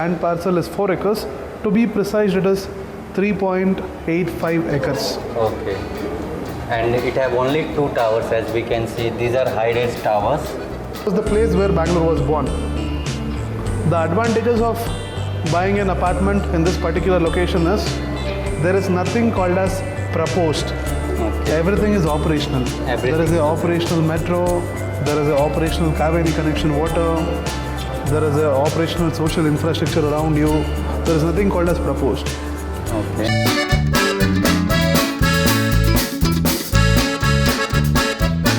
Land parcel is 4 acres. To be precise, it is 3.85 acres. Okay. And it have only 2 towers, as we can see. These are high-rise towers. It was the place where Bangalore was born. The advantages of buying an apartment in this particular location is there is nothing called as proposed. Okay. Everything is operational. There is an operational metro, there is an operational Kaveri connection water, there is an operational social infrastructure around you. There is nothing called as proposed. Okay.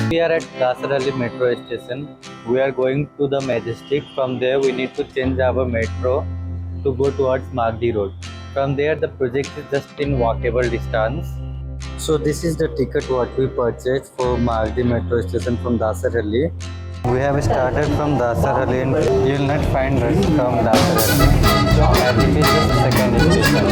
We are at Rd Metro Station. We are going to the Majestic. From there we need to change our metro to go towards Magadi Road. From there the project is just in walkable distance. So this is the ticket what we purchased for Magadi Metro Station from Dasarhalli. We have started from Dasarhalli and you will not find us from Dasarhalli. And this is the second station.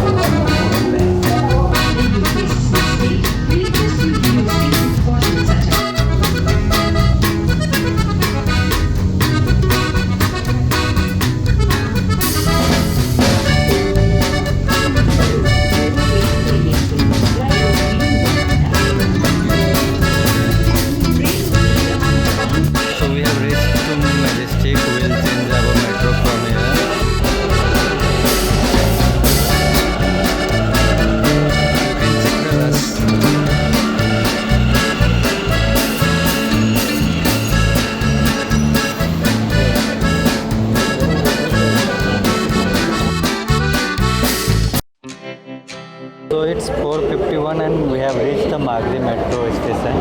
So it's 4:51 and we have reached the Magadi Metro Station.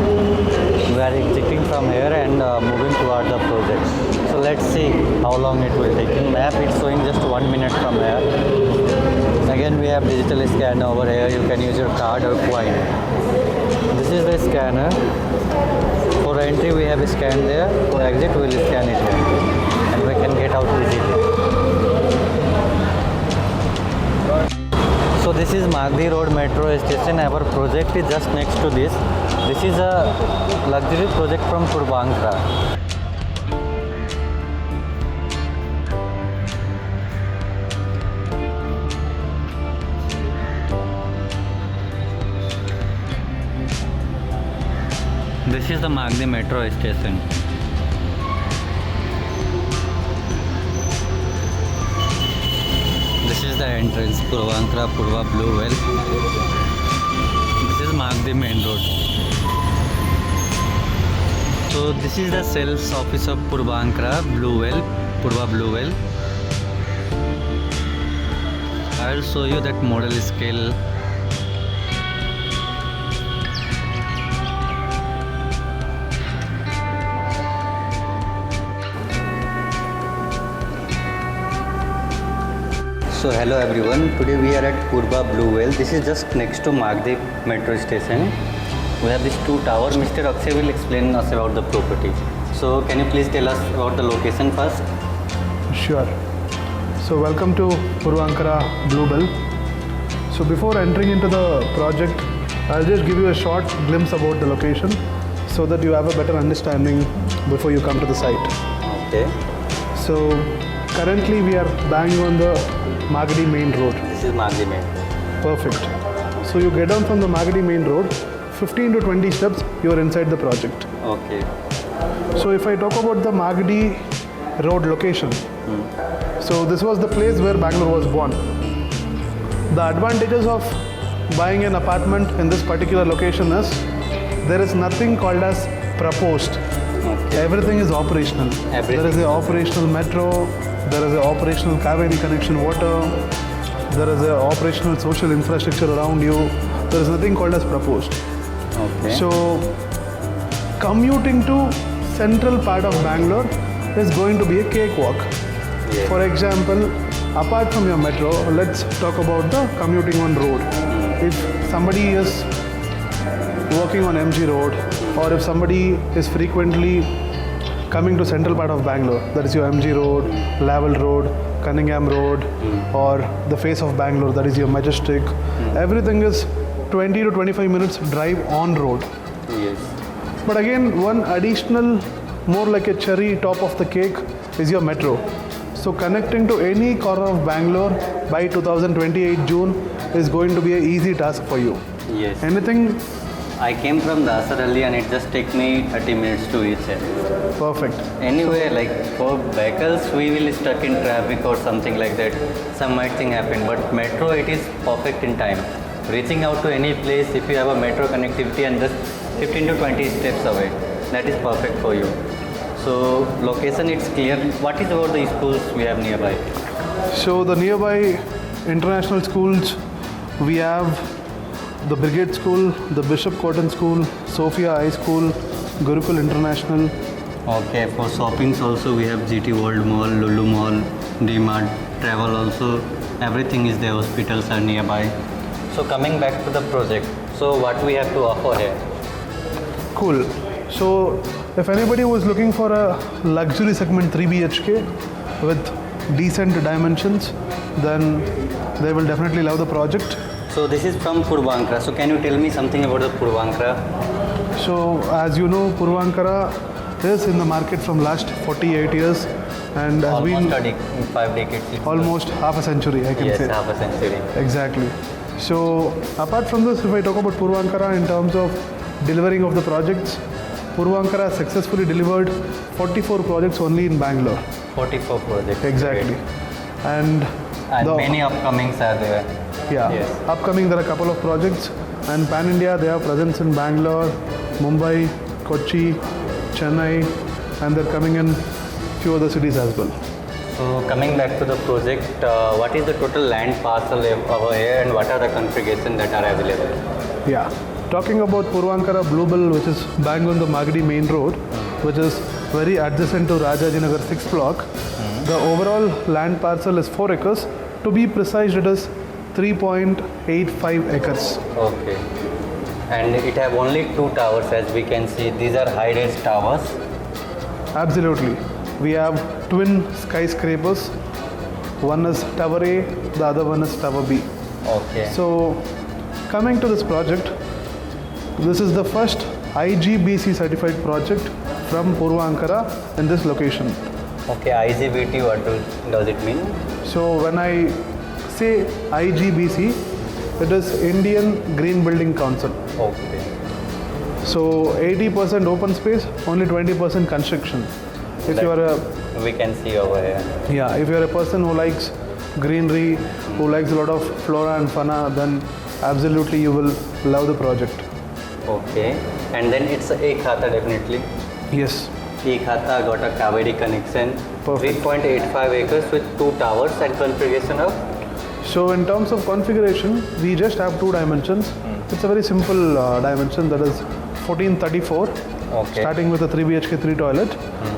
We are exiting from here and moving toward the project. So let's see how long it will take. In map it's showing just 1 minute from here. Again we have digital scanner over here. You can use your card or coin. This is the scanner. For entry we have scanned there. For exit we will scan it here. And we can get out easily. So this is Magadi Road Metro Station. Our project is just next to this. This is a luxury project from Purva. This is the Magadi Metro Station. This is the entrance, Purva Blubelle. This is Magadi Main Road. So this is the sales office of Purva Blubelle. I will show you that model scale. So hello everyone, today we are at Purva Blubelle. This is just next to Magadi Metro Station. We have these 2 towers. Mr. Akshay will explain us about the property. So can you please tell us about the location first? Sure. So welcome to Purva Blubelle. So before entering into the project, I'll just give you a short glimpse about the location so that you have a better understanding before you come to the site. Okay. So currently we are banging on the Magadi Main Road. This is Magadi Main Road. Perfect. So you get down from the Magadi Main Road, 15 to 20 steps, you are inside the project. Okay. So if I talk about the Magadi Road location, so this was the place where Bangalore was born. The advantages of buying an apartment in this particular location is there is nothing called as proposed. Okay. Everything is operational. There is an operational metro, there is an operational Kaveri connection water, there is an operational social infrastructure around you. There is nothing called as proposed. Okay. So commuting to central part of Bangalore is going to be a cakewalk. Yes. For example, apart from your metro, let's talk about the commuting on road. If somebody is working on MG Road, or if somebody is frequently coming to central part of Bangalore, that is your MG Road, Laval Road, Cunningham Road, or the face of Bangalore, that is your Majestic, everything is 20 to 25 minutes drive on road. Yes. But again, one additional, more like a cherry top of the cake is your metro. So connecting to any corner of Bangalore by 2028 June is going to be an easy task for you. Yes. Anything I came from Dasaralli and it just take me 30 minutes to reach it. perfect. Anyway, like for vehicles, we will stuck in traffic or something like that. Some might thing happen, but metro it is perfect in time. Reaching out to any place if you have a metro connectivity and just 15 to 20 steps away, that is perfect for you. So location it's clear. What is about the schools we have nearby? So the nearby international schools, we have the Brigade School, the Bishop Cotton School, Sophia High School, Gurukul International. Okay, for shoppings also we have GT World Mall, Lulu Mall, D-Mart, travel also, everything is there, hospitals are nearby. So coming back to the project, so what we have to offer here? Cool. So if anybody was looking for a luxury segment 3 BHK with decent dimensions, then they will definitely love the project. So this is from Purvankara, so can you tell me something about the Purvankara? So as you know, Purvankara is in the market from last 48 years and has Almost been 5 decades. almost half a century, I can Yes, say. half a century. Exactly. So apart from this, if I talk about Purvankara in terms of delivering of the projects, Purvankara successfully delivered 44 projects only in Bangalore. 44 projects. Exactly. And Many upcomings are there. yeah, Yes. upcoming there are a couple of projects, and pan India they have presence in Bangalore, Mumbai, Kochi, Chennai, and they're coming in few other cities as well. So coming back to the project, what is the total land parcel over here and what are the configurations that are available? Yeah. Talking about Purvankara Blubelle, which is bang on the Magadi main road, which is very adjacent to Rajajinagar 6th block, the overall land parcel is 4 acres. To be precise, it is 3.85 acres. Okay. And it have only 2 towers as we can see. These are high-rise towers. Absolutely. We have twin skyscrapers. One is Tower A, the other one is Tower B. Okay. So, coming to this project, this is the first IGBC certified project from Purvankara in this location. Okay, IGBT, what does it mean? So, when I say IGBC, it is Indian Green Building Council. Okay. So, 80% open space, only 20% construction. If you are a We can see over here. if you are a person who likes greenery, who likes a lot of flora and fauna, then absolutely you will love the project. Okay. And then it's a Khata definitely. Yes. Khata got a Kaveri connection. Perfect. 3.85 acres with 2 towers and configuration of? So in terms of configuration, we just have 2 dimensions. It's a very simple dimension, that is 1434. Okay. Starting with a 3 BHK 3 toilet,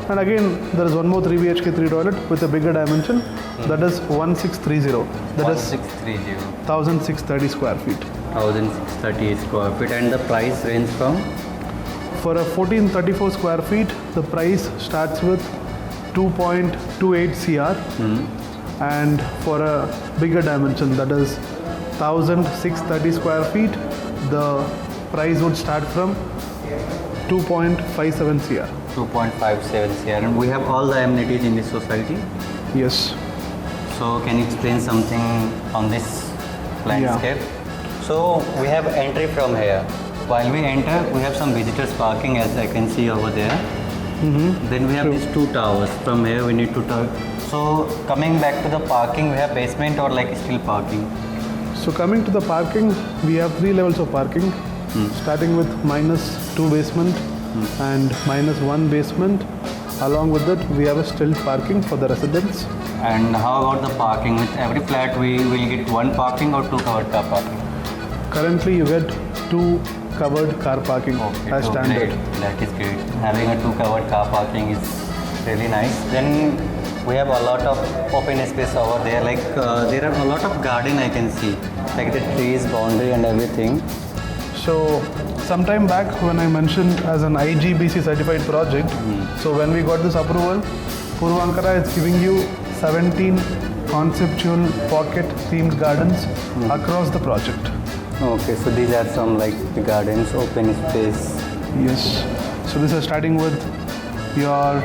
and again there is one more 3 BHK 3 toilet with a bigger dimension, that is 1630. That is 1630. 1630 square feet. 1630 square feet, and the price range from? For a 1434 square feet, the price starts with 2.28 CR, and for a bigger dimension, that is 1630 square feet, the price would start from 2.57 CR. 2.57 CR, and we have all the amenities in this society. Yes. So can you explain something on this landscape? So we have entry from here. While we enter, we have some visitors parking, as I can see over there. Then we have these 2 towers. From here we need to talk. So coming back to the parking, we have basement or like still parking? So coming to the parking, we have 3 levels of parking, starting with -2 basement and -1 basement. Along with that, we have a still parking for the residents. And how about the parking? With every flat, we will get 1 parking or 2 covered car parking? Currently, you get 2 covered car parking as so standard. great. That is great. Having a 2 covered car parking is really nice. Then we have a lot of open space over there. Like there are a lot of garden I can see, like the trees, boundary, and everything. So, sometime back when I mentioned as an IGBC certified project, so when we got this approval, Purvankara is giving you 17 conceptual pocket themed gardens across the project. Okay, so these are some like the gardens, open space. Yes. So this is starting with your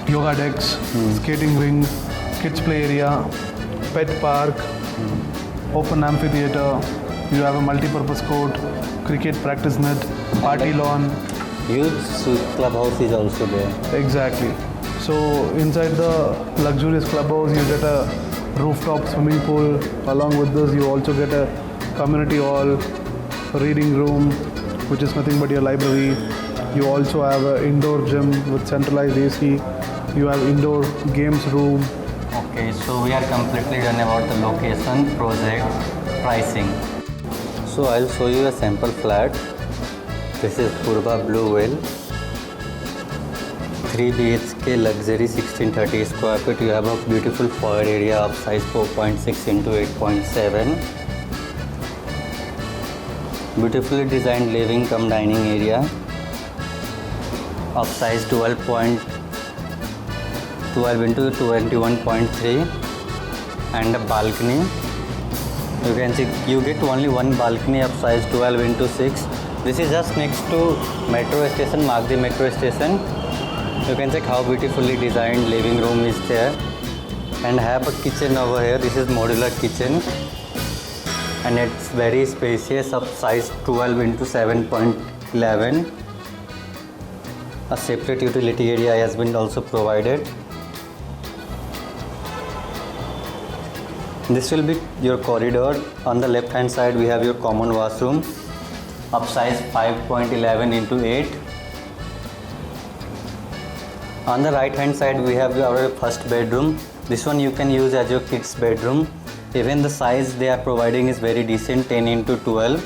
yoga decks, skating ring, kids play area, pet park, open amphitheater. You have a multi-purpose court, cricket practice net, party lawn. Huge clubhouse is also there. Exactly. So inside the luxurious clubhouse, you get a rooftop swimming pool. Along with this, you also get a community hall, reading room, which is nothing but your library. You also have an indoor gym with centralized AC. You have indoor games room. Okay, so we are completely done about the location, project, pricing. So I'll show you a sample flat. This is Purva Blubelle, 3 BHK luxury 1630 square feet. You have a beautiful foyer area of size 4.6 into 8.7. Beautifully designed living cum dining area of size 12 into 21.3 and a balcony. You can see you get only one balcony of size 12 into 6. This is just next to metro station, Magadi Metro Station. You can check how beautifully designed living room is there, and have a kitchen over here. This is modular kitchen, and it's very spacious of size 12 into 7.11. A separate utility area has been also provided. This will be your corridor. On the left hand side we have your common washroom of size 5.11 into 8. On the right hand side we have our first bedroom. This one you can use as your kids bedroom. Even the size they are providing is very decent, 10 into 12.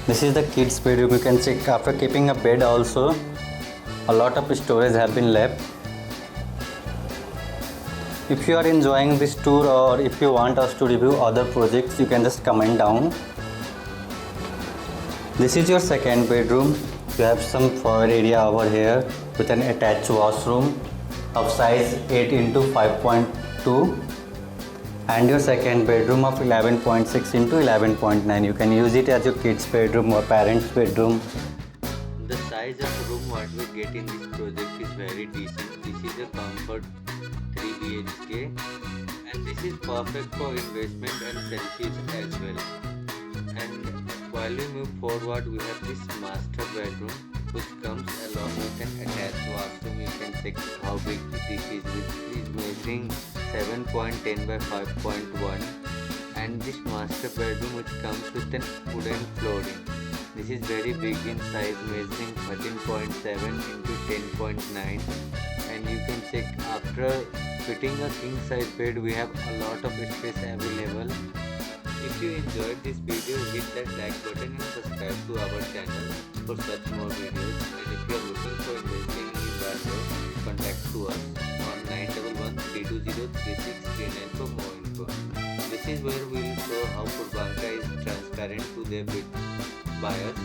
This is the kids bedroom. You can check after keeping a bed also, a lot of storage have been left. If you are enjoying this tour, or if you want us to review other projects, you can just comment down. This is your second bedroom. You have some foyer area over here with an attached washroom of size 8 into 5.2, and your second bedroom of 11.6 into 11.9. You can use it as your kids bedroom or parents bedroom. The size of room what we get in this project is very decent. This is a comfort 3 BHK, and this is perfect for investment and selfies as well. And while we move forward, we have this master bedroom which comes along with an attached washroom. You can check how big this is. It is measuring 7.10 by 5.1, and this master bedroom which comes with an wooden flooring. This is very big in size, measuring 13.7 into 10.9, and you can check after fitting a king size bed we have a lot of space available. If you enjoyed this video, hit that like button and subscribe to our channel for such more videos. And if you are looking for investing in Bangalore, contact to us on 911 320 3639 for more info. This is where we will show how Purvanka is transparent to their buyers.